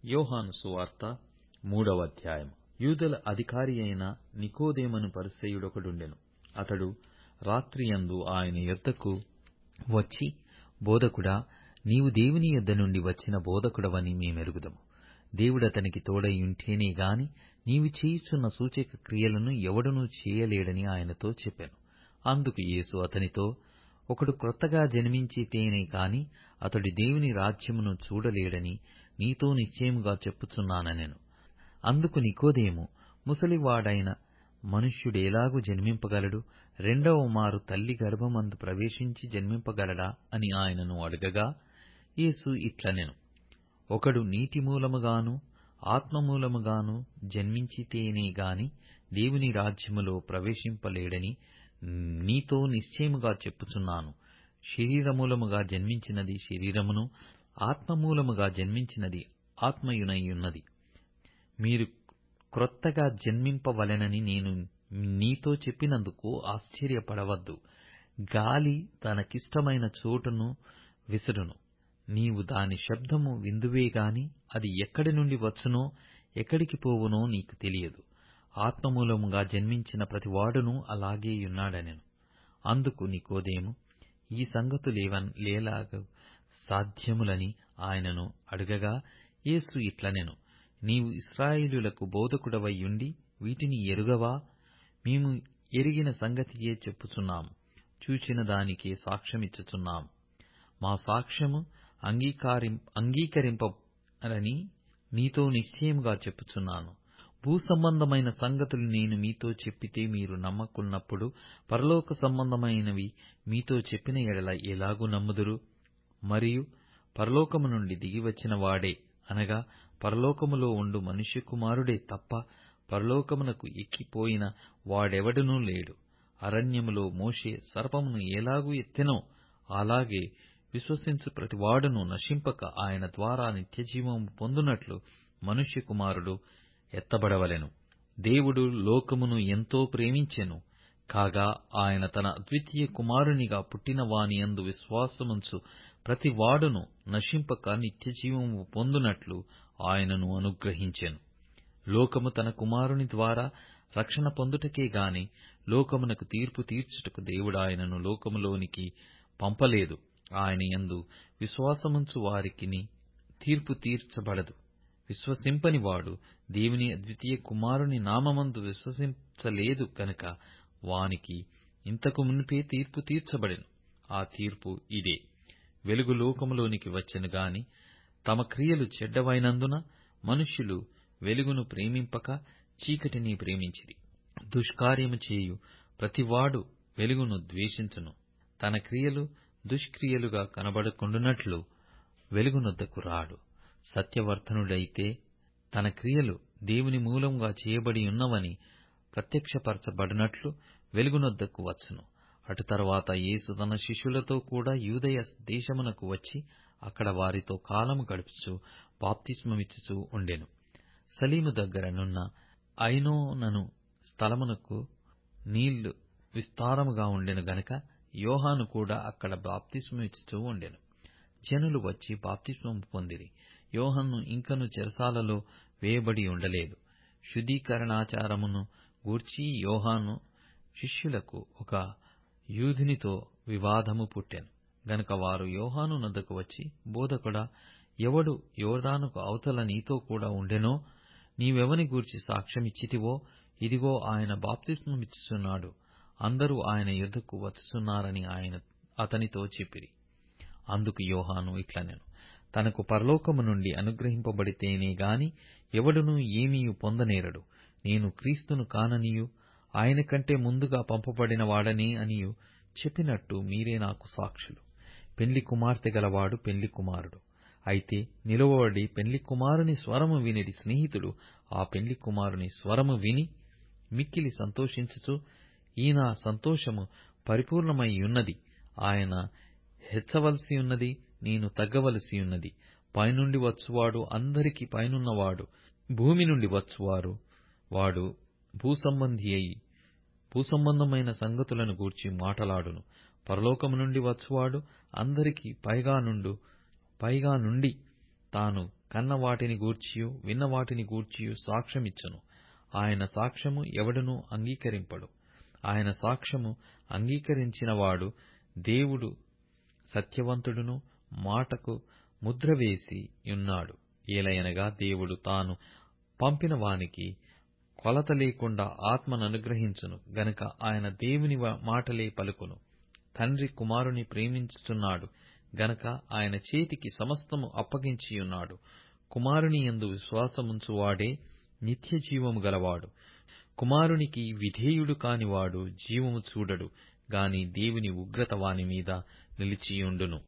యోహాను సువార్త 3వ అధ్యాయం. యూదుల అధికారి అయిన నికోదేమను పరిసయ్యుడొకడుండెను. అతడు రాత్రియందు ఆయన యొద్దకు వచ్చి, బోధకుడా, నీవు దేవుని యొద్ద నుండి వచ్చిన బోధకుడవని మేమెరుగుదము. దేవుడతనికి తోడై ఉంటేనే గాని నీవు చేయుచున్న సూచక క్రియలను ఎవడునూ చేయలేడని ఆయనతో చెప్పెను. అందుకు యేసు అతనితో, ఒకడు క్రొత్తగా జన్మించితేనే కాని అతడు దేవుని రాజ్యమును చూడలేడని నీతో నిశ్చయముగా చెప్పుచున్నానెను. అందుకు నికోదేము, ముసలివాడైన మనుష్యుడెలాగు జన్మింపగలడు? రెండవ మారు తల్లి గర్భమందు ప్రవేశించి జన్మింపగలడా అని ఆయనను అడగగా, యేసు ఇట్లనెను, ఒకడు నీటి మూలముగాను ఆత్మమూలముగాను జన్మించితేనే గాని దేవుని రాజ్యములో ప్రవేశింపలేడని నీతో నిశ్చయముగా చెప్పుచున్నాను. శరీరమూలముగా జన్మించినది శరీరమును, ఆత్మమూలముగా జన్మించినది ఆత్మయునైయున్నది. మీరు క్రొత్తగా జన్మింపవలెనని నేను నీతో చెప్పినందుకు ఆశ్చర్యపడవద్దు. గాలి తనకిష్టమైన చోటును విసురును. నీవు దాని శబ్దము విందువేగాని అది ఎక్కడి నుండి వచ్చునో ఎక్కడికి పోవునో నీకు తెలియదు. ఆత్మమూలముగా జన్మించిన ప్రతివాడును అలాగేయున్నాడనెను. అందుకు నికోదేము, ఈ సంగతులేలాగ సాధ్యములని ఆయనను అడగగా, యేసు ఇట్లనెను, నీవు ఇశ్రాయేలులకు బోధకుడవైయుండి వీటిని ఎరుగవా? మేము ఎరిగిన సంగతియే చెప్పుచున్నాము, చూచిన దానికే సాక్ష్యమిచ్చుచున్నాము. మా సాక్ష్యము అంగీకరింపరని నీతో నిశ్చయముగా చెప్పుచున్నాను. భూసంబంధమైన సంగతులు నేను మీతో చెప్పితే మీరు నమ్మకున్నప్పుడు పరలోక సంబంధమైనవి మీతో చెప్పిన ఎడల ఎలాగు నమ్ముదురు? మరియు పరలోకము నుండి దిగివచ్చిన వాడే, అనగా పరలోకములో ఉండు మనుష్య కుమారుడే తప్ప పరలోకమునకు ఎక్కిపోయిన వాడెవడునూ లేడు. అరణ్యములో మోషే సర్పమును ఎలాగు ఎత్తెనో అలాగే విశ్వసించు ప్రతివాడును నశింపక ఆయన ద్వారా నిత్యజీవము పొందునట్లు మనుష్య కుమారుడు ఎత్తబడవలెను. దేవుడు లోకమును ఎంతో ప్రేమించెను, కాగా ఆయన తన అద్వితీయ కుమారునిగా పుట్టిన వాని యందు విశ్వాసముంచు ప్రతివాడును నశింపక నిత్యజీవము పొందునట్లు ఆయనను అనుగ్రహించెను. లోకము తన కుమారుని ద్వారా రక్షణ పొందుటకే గాని లోకమునకు తీర్పు తీర్చుటకు దేవుడు ఆయనను లోకములోనికి పంపలేదు. ఆయన యందు విశ్వాసముంచు వారికిని తీర్పు తీర్చబడదు. విశ్వసింపని వాడు దేవుని అద్వితీయ కుమారుని నామమందు విశ్వసించలేదు కనుక వానికి ఇంతకు మునిపే తీర్పు తీర్చబడెను. ఆ తీర్పు ఇదే: వెలుగు లోకములోనికి వచ్చెను గాని తమ క్రియలు చెడ్డవైనందున మనుష్యులు వెలుగును ప్రేమింపక చీకటిని ప్రేమించిరి. దుష్కార్యము చేయు ప్రతివాడు వెలుగును ద్వేషించును, తన క్రియలు దుష్క్రియలుగా కనబడకుండునట్లు వెలుగునొద్దకు రాడు. సత్యవర్తనుడైతే తన క్రియలు దేవుని మూలముగా చేయబడి ఉన్నవని ప్రత్యక్షపరచబడినట్లు వెలుగునొద్దకు వచ్చును. అటు తరువాత యేసు తన శిష్యులతో కూడా యూదయ దేశమునకు వచ్చి అక్కడ వారితో కాలము గడుపుచు బాప్తిస్మమిచ్చుచూ ఉండెను. సలీము దగ్గర నున్న ఐనోనను స్థలమునకు నీళ్లు విస్తారముగా ఉండెను గనుక యోహాను కూడా అక్కడ బాప్తిస్మమిచ్చుచూ ఉండెను. జనులు వచ్చి బాప్తిస్మము పొందిరి. యోహాను ఇంకను చెరసాలలో వేయబడి ఉండలేదు. శుద్ధీకరణాచారమును గూర్చి యోహాను శిష్యులకు ఒక యూదునితో వివాదము పుట్టెను గనుక వారు యోహాను నొద్దకు వచ్చి, బోధకుడా, ఎవడు యోర్దానుకు అవతల నీతో కూడా ఉండెనో నీవెవని గూర్చి సాక్ష్యమిచ్చితివో, ఇదిగో ఆయన బాప్తిస్మమిచ్చుచున్నాడు, అందరూ ఆయన యొద్దకు వచ్చుచున్నారని అతనితో చెప్పిరి. అందుకు యోహాను ఇట్లనెను, తనకు పరలోకము నుండి అనుగ్రహింపబడితేనే గాని ఎవడునూ ఏమీయు పొందనేరడు. నేను క్రీస్తును కాననియు ఆయన కంటే ముందుగా పంపబడిన వాడనే అనియు చెప్పినట్టు మీరే నాకు సాక్షులు. పెండ్లి కుమార్తె గలవాడు పెండ్లి కుమారుడు. అయితే నిలువబడి పెండ్లి కుమారుని స్వరము వినిడి స్నేహితుడు ఆ పెండ్లి కుమారుని స్వరము విని మిక్కిలి సంతోషించుచు, ఈ నా సంతోషము పరిపూర్ణమయ్యున్నది, ఆయన హెచ్చవలసియున్నది, నేను తగ్గవలసియున్నది. పైనుండి వచ్చువాడు అందరికీ పైనున్నవాడు, భూమి నుండి వాడు భూసంబంధి అయి భూసంబంధమైన సంగతులను గూర్చి మాటలాడును. పరలోకము నుండి వచ్చువాడు అందరికీ పైగా నుండి తాను కన్న వాటిని గూర్చియు విన్న వాటిని గూర్చియు సాక్ష్యమిచ్చును. ఆయన సాక్ష్యము ఎవడునూ అంగీకరింపడు. ఆయన సాక్ష్యము అంగీకరించినవాడు దేవుడు సత్యవంతుడును, మాటకు ముద్ర వేసి యున్నాడు. ఏలయనగా దేవుడు తాను పంపిన వానికి కొలత లేకుండా ఆత్మననుగ్రహించును గనుక ఆయన దేవుని మాటలే పలుకును. తండ్రి కుమారుని ప్రేమించుచున్నాడు గనక ఆయన చేతికి సమస్తము అప్పగించియున్నాడు. కుమారుని యందు విశ్వాసముంచువాడే నిత్య జీవము గలవాడు. కుమారునికి విధేయుడు కానివాడు జీవము చూడడు గాని దేవుని ఉగ్రత వాని మీద నిలిచియుండును.